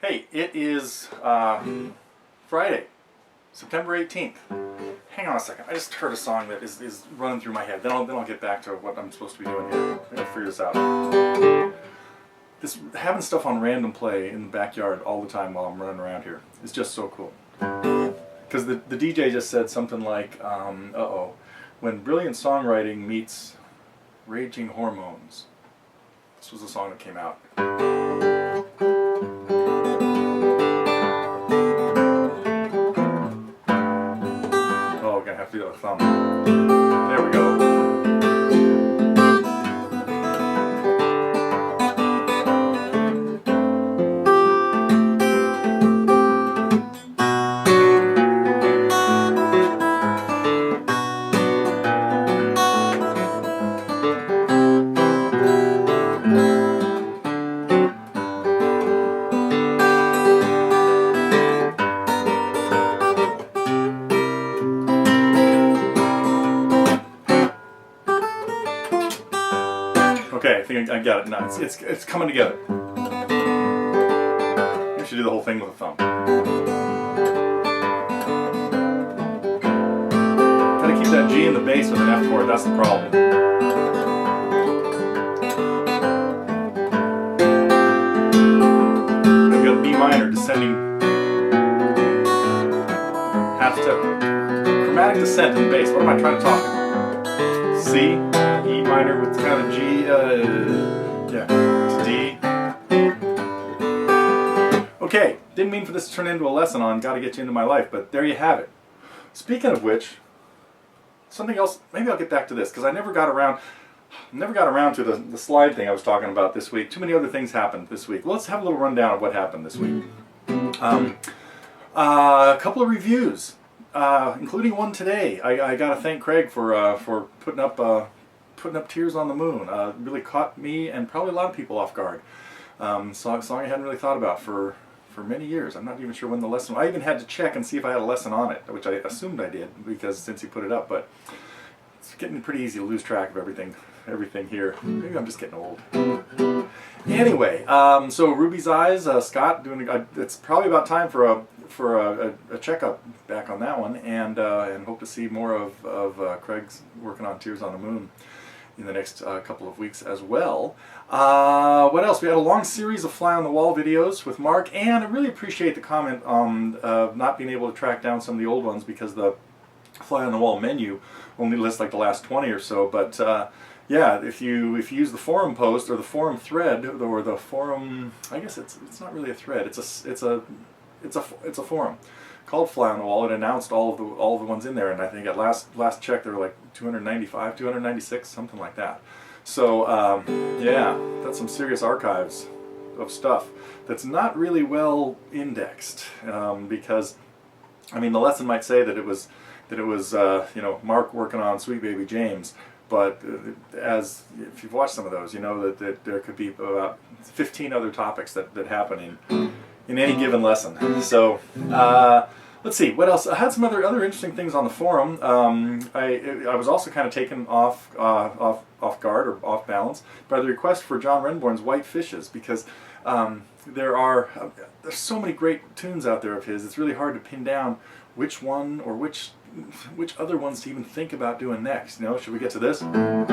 Hey, it is Friday, September 18th. Hang on a second. I just heard a song that is running through my head. Then I'll get back to what I'm supposed to be doing here. I'm gonna figure this out. This having stuff on random play in the backyard all the time while I'm running around here is just so cool. Because the DJ just said something like, uh-oh, when brilliant songwriting meets raging hormones. This was a song that came out. Oh, we're gonna have to do that with thumb. There we go. Okay, I think I got it now. It's coming together. I should do the whole thing with a thumb. Gotta keep that G in the bass with an F chord, that's the problem. I've got B minor descending half step. Chromatic descent in the bass. What am I trying to talk about? C, E minor with kind of G, yeah, to D. Okay, didn't mean for this to turn into a lesson on Gotta Get You Into My Life, but there you have it. Speaking of which, something else, maybe I'll get back to this, because I never got around to the slide thing I was talking about this week. Too many other things happened this week. Well, let's have a little rundown of what happened this week. A couple of reviews. Including one today. I gotta thank Craig for putting up Tears on the Moon. Really caught me and probably a lot of people off guard. Song I hadn't really thought about for many years. I'm not even sure when the lesson. I even had to check and see if I had a lesson on it, which I assumed I did because since he put it up. But it's getting pretty easy to lose track of everything here. Maybe I'm just getting old. Anyway, so Ruby's Eyes, Scott doing. It's probably about time for a checkup back on that one, and hope to see more of Craig's working on Tears on the Moon in the next couple of weeks as well. What else? We had a long series of Fly on the Wall videos with Marc, and I really appreciate the comment of not being able to track down some of the old ones because the Fly on the Wall menu only lists like the last 20 or so, but yeah, if you use the forum post or the forum thread or the forum, I guess it's not really a thread. It's a forum called Fly on the Wall. It announced all of the ones in there, and I think at last check there were like 295, 296, something like that. So yeah, that's some serious archives of stuff that's not really well indexed because I mean the lesson might say that it was you know, Marc working on Sweet Baby James. But as if you've watched some of those, you know that there could be about 15 other topics that happen in any given lesson. So let's see what else. I had some other interesting things on the forum. I was also kind of taken off guard or off balance by the request for John Renbourn's White Fishes because there's so many great tunes out there of his. It's really hard to pin down which one or which other ones to even think about doing next. You know, should we get to this? Uh-oh.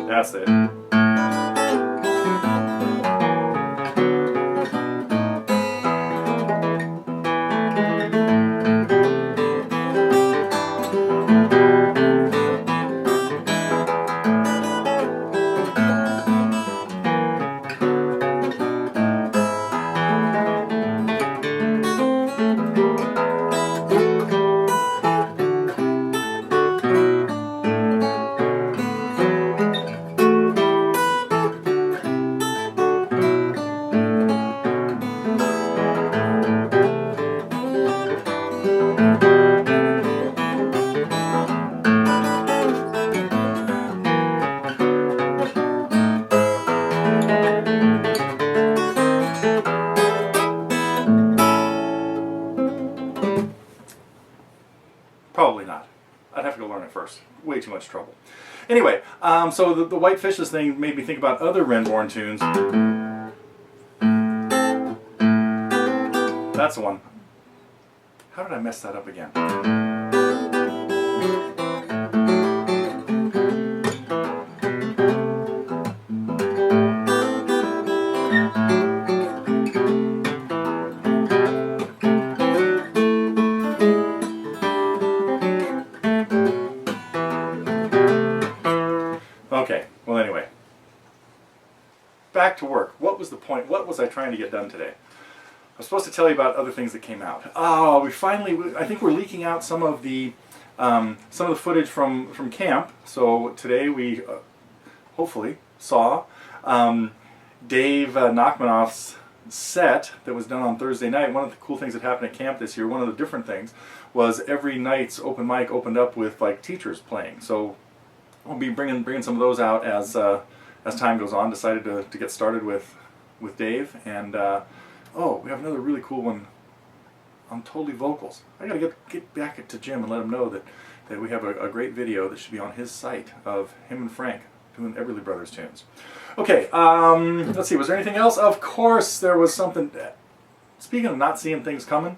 That's it. Probably not. I'd have to go learn it first. Way too much trouble. Anyway, so the White Fishes thing made me think about other Renborn tunes. That's the one. How did I mess that up again? Okay, well anyway, back to work. What was the point? What was I trying to get done today? I was supposed to tell you about other things that came out. Oh, I think we're leaking out some of the footage from camp. So today we hopefully saw Dave Nachmanoff's set that was done on Thursday night. One of the cool things that happened at camp this year, one of the different things, was every night's open mic opened up with like teachers playing. So we'll be bringing some of those out as time goes on. Decided to get started with Dave, and oh, we have another really cool one on totally vocals. I gotta get back to Jim and let him know that we have a great video that should be on his site of him and Frank doing Everly Brothers tunes. Okay, let's see, was there anything else? Of course there was something. Speaking of not seeing things coming,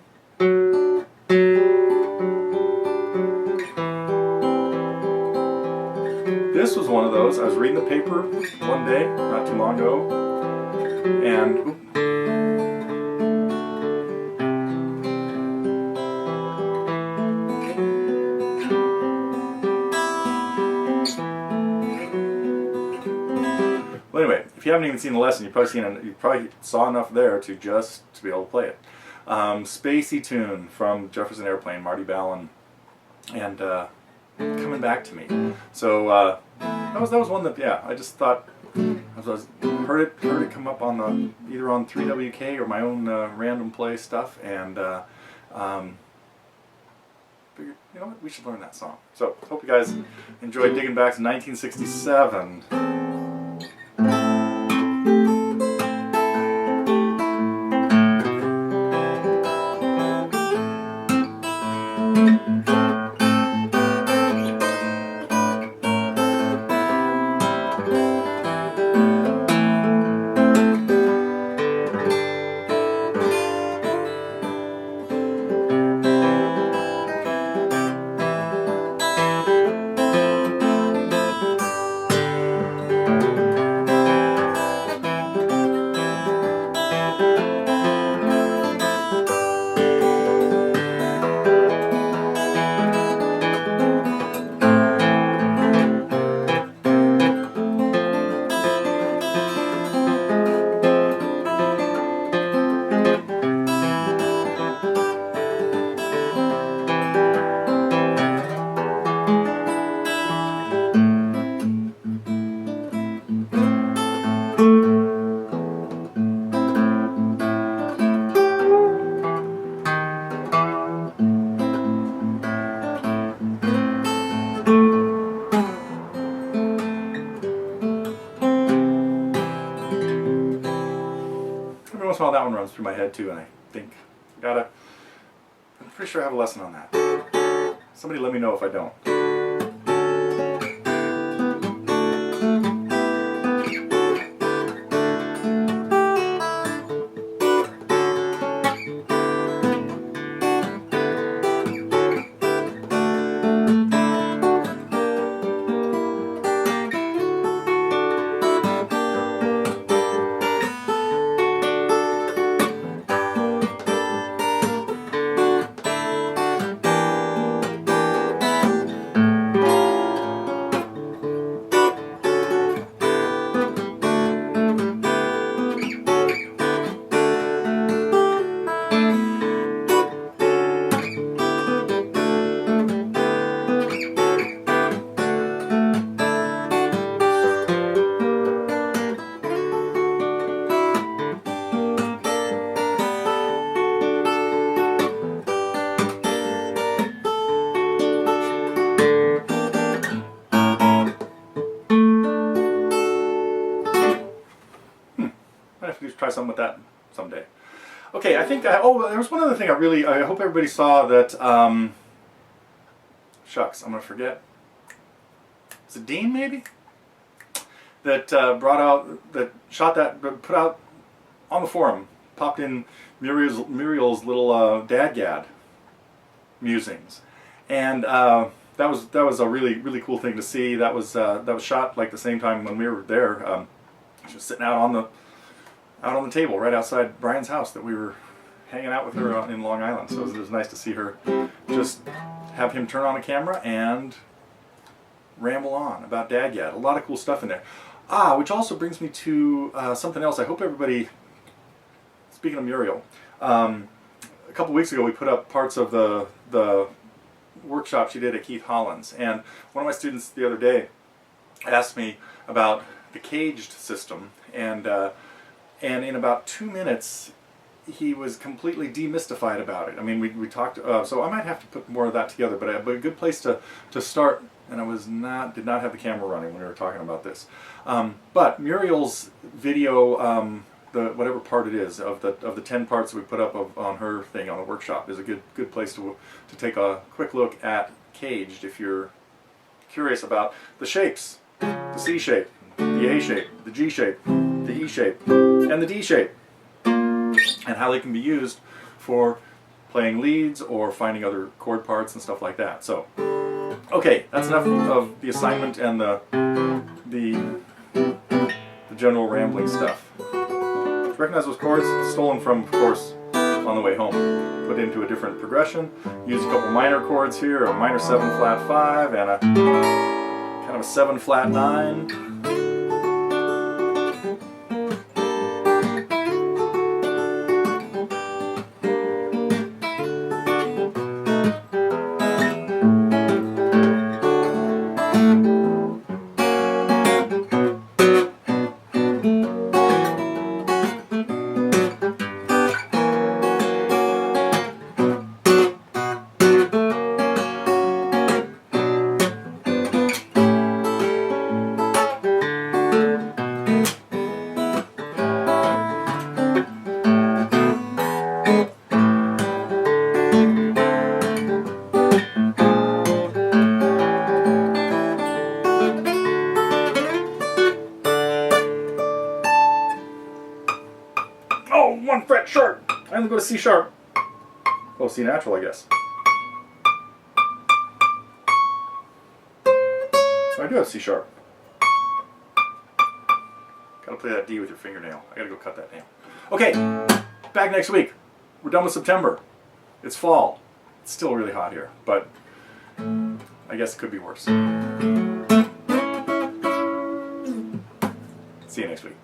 this was one of those. I was reading the paper one day, not too long ago, and well, anyway, if you haven't even seen the lesson, you probably saw enough there to be able to play it. Spacey tune from Jefferson Airplane, Marty Ballin, and Coming Back to Me. So that was one that, yeah, I just thought heard it come up on either on 3WK or my own random play stuff, and figured, you know what, we should learn that song. So hope you guys enjoyed digging back to 1967. Well, that one runs through my head too, and I think I'm pretty sure I have a lesson on that. Somebody let me know if I don't. Try something with that someday. Okay, I think, oh, there was one other thing I hope everybody saw that, shucks, I'm gonna forget. Was it Dean maybe? That brought out, that shot that, put out on the forum, popped in Muriel's little dadgad musings, and that was a really cool thing to see. That was shot like the same time when we were there. She was sitting out on the table right outside Brian's house that we were hanging out with her in Long Island. So it was nice to see her just have him turn on a camera and ramble on about Dadgad. A lot of cool stuff in there. Which also brings me to something else. I hope everybody, speaking of Muriel, a couple weeks ago we put up parts of the workshop she did at Keith Holland's, and one of my students the other day asked me about the caged system, and in about 2 minutes he was completely demystified about it. I mean, we talked, so I might have to put more of that together, but a good place to start. And I did not have the camera running when we were talking about this. But Muriel's video, the whatever part it is of the 10 parts that we put up on her thing on the workshop, is a good place to take a quick look at Caged if you're curious about the shapes, the C shape, the A shape, the G shape, the E shape, and the D shape, and how they can be used for playing leads or finding other chord parts and stuff like that. So, okay, that's enough of the assignment and the general rambling stuff. Recognize those chords, stolen from, of course, On the Way Home. Put into a different progression. Use a couple minor chords here, a minor 7 flat 5 and a kind of a 7 flat 9. Oh, 1 fret sharp. I only go to C sharp. Oh, C natural, I guess. So I do have C sharp. Gotta play that D with your fingernail. I gotta go cut that nail. Okay, back next week. We're done with September. It's fall. It's still really hot here, but I guess it could be worse. See you next week.